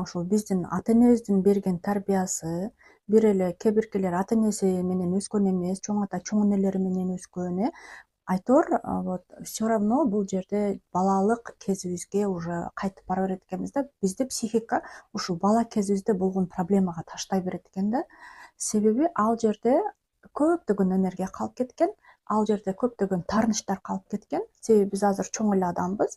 ошол биздин ата энебиздин берген тарбиясы, бир эле кээ биркилер ата энеси менен өскөн эмес, чоң ата чоң энелери менен өскөн, айтор вот все равно бул жерде балалык кезибизге уже кайтып бара берет экенбиз да. Бизде психика ушул бала кезибизде болгон проблемага таштай берет экен да. Себеби ал жерде көптөгөн энергия калып кеткен, ал жерде көптөгөн таарынычтар калып кеткен. Себеби биз азыр чоң эле адамбыз,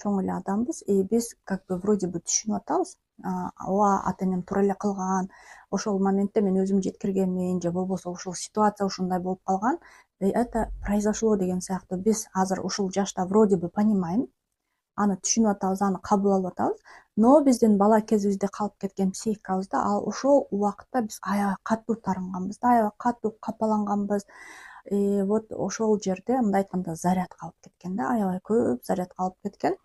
чоң эле адамбыз, и биз как бы вроде бы түшүнүп атабыз. Ооба, ата энем туура эле кылган, ошол моментте мен өзүм жеткиргенмин, же болбосо ушул ситуация ушундай болуп калган, это произошло деген сыяктуу биз азыр ушул жашта вроде бы понимаем, аны түшүнүп атабыз, аны кабыл алып атабыз, но биздин бала кезибизде калып кеткен психикабызда ал ошол убакытта биз аябай катуу таарынганбыз да, аябай катуу капаланганбыз. Вот ошол жерде мындай айтканда заряд калып кеткен да, аябай көп заряд калып кеткен.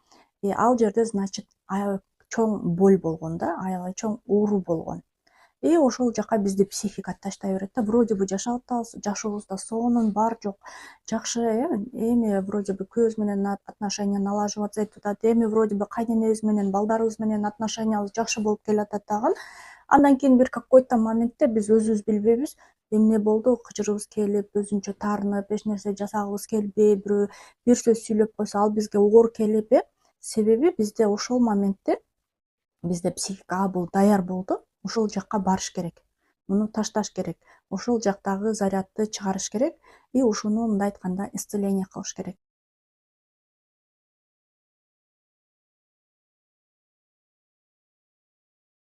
И ал жерде, значит, аябай чоң боль болгон да, аябай чоң оору болгон. И ошол жака бизди психика таштай берет да. Вроде бы жашап атабыз, жашообузда сонун бар жок жакшы, эми вроде бы күйөөбүз менен отношения налаживаться этип атат, эми вроде бы кайненебиз менен, балдарыбыз менен отношениябыз жакшы болуп келатат дагы. Андан кийин бир какой-то моментте биз өзүбүз билбейбиз, эмне болду, кычырыбыз келип, өзүнчө таарынып, эч нерсе жасагыбыз келбей, бирөө бир сөз сүйлөп койсо ал бизге оор келип, себеби бизде ошол моментте бизде психика бул даяр болду, ушул жакка барыш керек, муну ташташ керек, ошол жактагы зарядды чыгарыш керек и ушуну мындай айтканда исцеление кылыш керек.